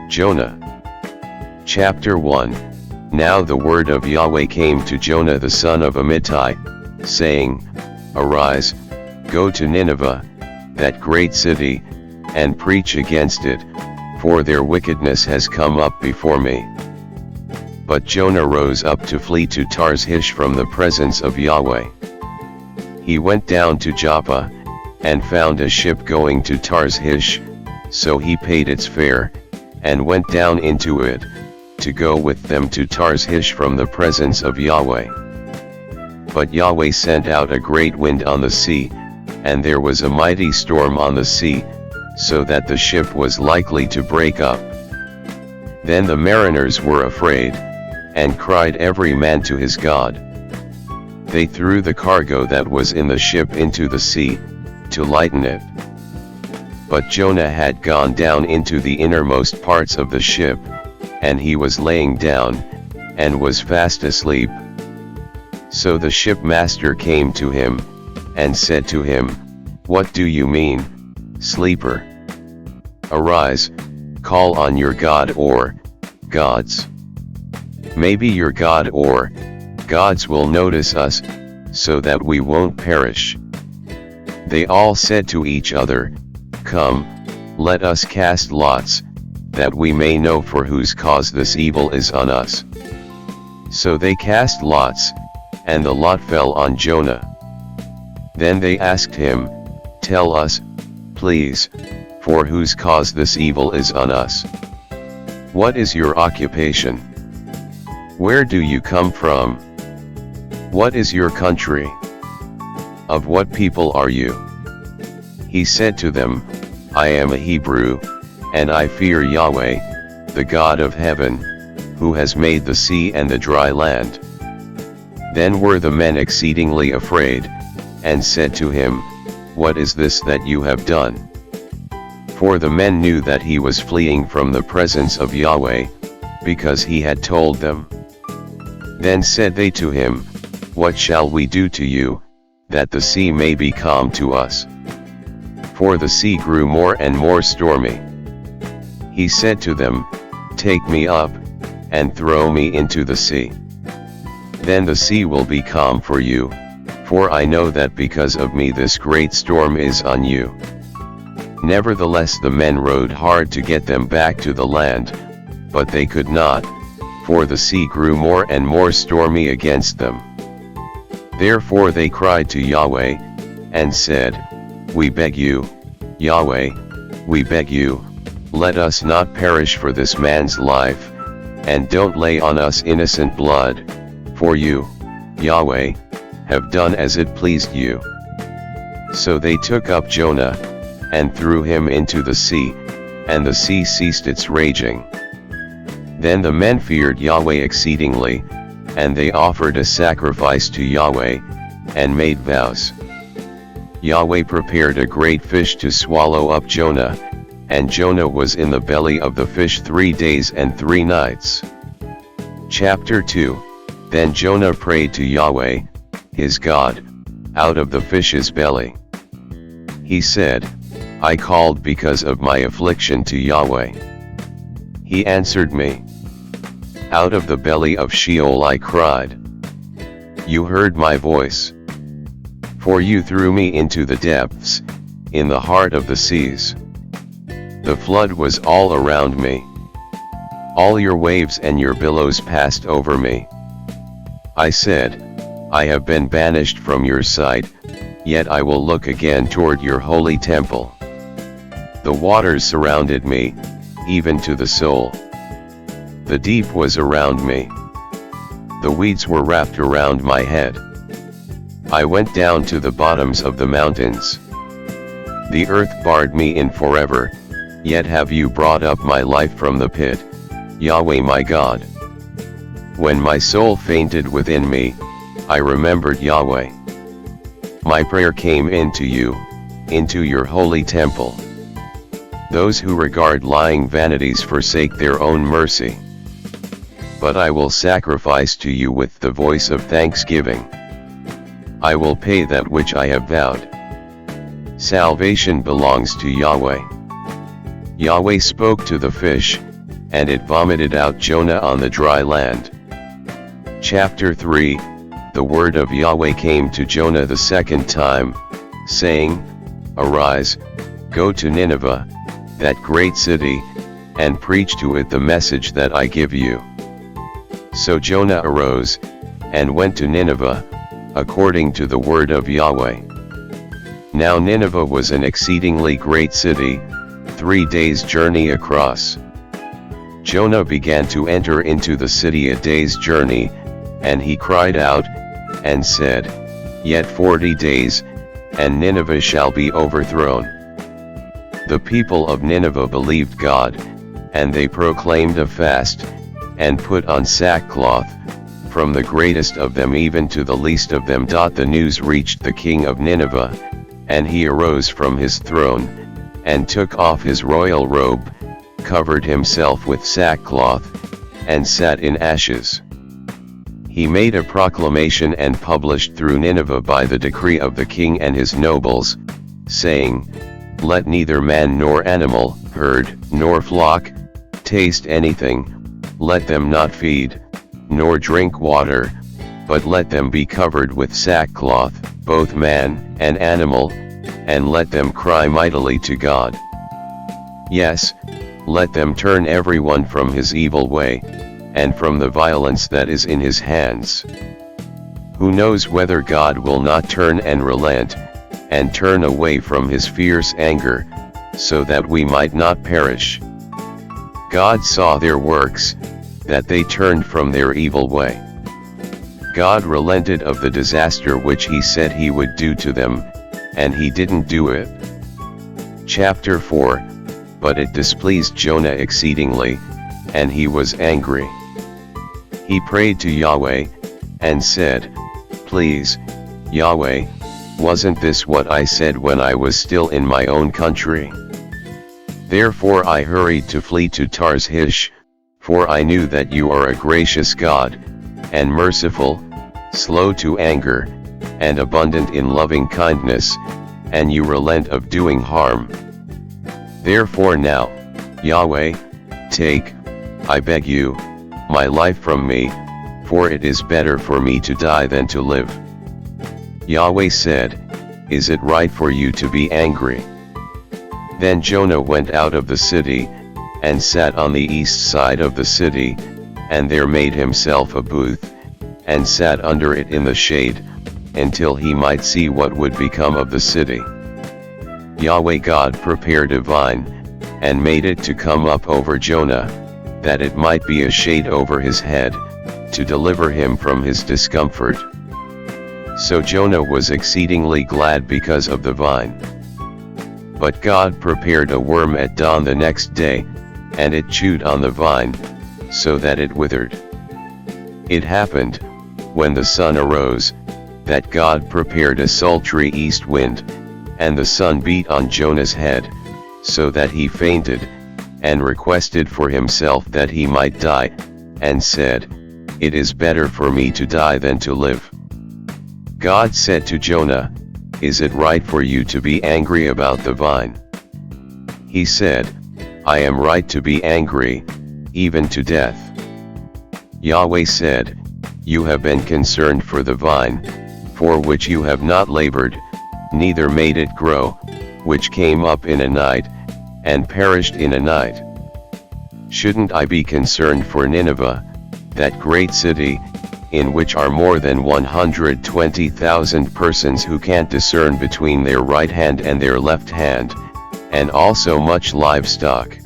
Jonah. Chapter 1. Now the word of Yahweh came to Jonah the son of Amittai, saying, Arise, go to Nineveh, that great city, and preach against it, for their wickedness has come up before me. But Jonah rose up to flee to Tarshish from the presence of Yahweh. He went down to Joppa, and found a ship going to Tarshish, so he paid its fare, and went down into it, to go with them to Tarshish from the presence of Yahweh. But Yahweh sent out a great wind on the sea, and there was a mighty storm on the sea, so that the ship was likely to break up. Then the mariners were afraid, and cried every man to his God. They threw the cargo that was in the ship into the sea, to lighten it. But Jonah had gone down into the innermost parts of the ship, and he was laying down, and was fast asleep. So the shipmaster came to him, and said to him, What do you mean, sleeper? Arise, call on your God or gods. Maybe your God or gods will notice us, so that we won't perish. They all said to each other, Come, let us cast lots, that we may know for whose cause this evil is on us. So they cast lots, and the lot fell on Jonah. Then they asked him, Tell us, please, for whose cause this evil is on us. What is your occupation? Where do you come from? What is your country? Of what people are you? He said to them, I am a Hebrew, and I fear Yahweh, the God of heaven, who has made the sea and the dry land. Then were the men exceedingly afraid, and said to him, What is this that you have done? For the men knew that he was fleeing from the presence of Yahweh, because he had told them. Then said they to him, What shall we do to you, that the sea may be calm to us? For the sea grew more and more stormy. He said to them, Take me up, and throw me into the sea. Then the sea will be calm for you, for I know that because of me this great storm is on you. Nevertheless the men rowed hard to get them back to the land, but they could not, for the sea grew more and more stormy against them. Therefore they cried to Yahweh, and said, We beg you, Yahweh, we beg you, let us not perish for this man's life, and don't lay on us innocent blood, for you, Yahweh, have done as it pleased you. So they took up Jonah, and threw him into the sea, and the sea ceased its raging. Then the men feared Yahweh exceedingly, and they offered a sacrifice to Yahweh, and made vows. Yahweh prepared a great fish to swallow up Jonah, and Jonah was in the belly of the fish 3 days and 3 nights. Chapter 2. Then Jonah prayed to Yahweh, his God, out of the fish's belly. He said, I called because of my affliction to Yahweh. He answered me. Out of the belly of Sheol I cried. You heard my voice. For you threw me into the depths, in the heart of the seas. The flood was all around me. All your waves and your billows passed over me. I said, I have been banished from your sight, yet I will look again toward your holy temple. The waters surrounded me, even to the soul. The deep was around me. The weeds were wrapped around my head. I went down to the bottoms of the mountains. The earth barred me in forever, yet have you brought up my life from the pit, Yahweh my God. When my soul fainted within me, I remembered Yahweh. My prayer came into you, into your holy temple. Those who regard lying vanities forsake their own mercy. But I will sacrifice to you with the voice of thanksgiving. I will pay that which I have vowed. Salvation belongs to Yahweh. Yahweh spoke to the fish, and it vomited out Jonah on the dry land. Chapter 3. The word of Yahweh came to Jonah the second time, saying, Arise, go to Nineveh, that great city, and preach to it the message that I give you. So Jonah arose, and went to Nineveh, according to the word of Yahweh. Now Nineveh was an exceedingly great city, 3 days' journey across. Jonah began to enter into the city a day's journey, and he cried out, and said, Yet 40 days, and Nineveh shall be overthrown. The people of Nineveh believed God, and they proclaimed a fast, and put on sackcloth, from the greatest of them even to the least of them. The news reached the king of Nineveh, and he arose from his throne, and took off his royal robe, covered himself with sackcloth, and sat in ashes. He made a proclamation and published through Nineveh by the decree of the king and his nobles, saying, Let neither man nor animal, herd, nor flock, taste anything, let them not feed, nor drink water, but let them be covered with sackcloth, both man and animal, and let them cry mightily to God. Yes, let them turn everyone from his evil way, and from the violence that is in his hands. Who knows whether God will not turn and relent, and turn away from his fierce anger, so that we might not perish. God saw their works, that they turned from their evil way. God relented of the disaster which he said he would do to them, and he didn't do it. Chapter 4. But it displeased Jonah exceedingly, and he was angry. He prayed to Yahweh, and said, Please, Yahweh, wasn't this what I said when I was still in my own country? Therefore I hurried to flee to Tarshish, for I knew that you are a gracious God, and merciful, slow to anger, and abundant in loving kindness, and you relent of doing harm. Therefore now, Yahweh, take, I beg you, my life from me, for it is better for me to die than to live. Yahweh said, Is it right for you to be angry? Then Jonah went out of the city, and sat on the east side of the city, and there made himself a booth, and sat under it in the shade, until he might see what would become of the city. Yahweh God prepared a vine, and made it to come up over Jonah, that it might be a shade over his head, to deliver him from his discomfort. So Jonah was exceedingly glad because of the vine. But God prepared a worm at dawn the next day, and it chewed on the vine, so that it withered. It happened, when the sun arose, that God prepared a sultry east wind, and the sun beat on Jonah's head, so that he fainted, and requested for himself that he might die, and said, It is better for me to die than to live. God said to Jonah, Is it right for you to be angry about the vine? He said, I am right to be angry, even to death. Yahweh said, You have been concerned for the vine, for which you have not labored, neither made it grow, which came up in a night, and perished in a night. Shouldn't I be concerned for Nineveh, that great city, in which are more than 120,000 persons who can't discern between their right hand and their left hand, and also much livestock?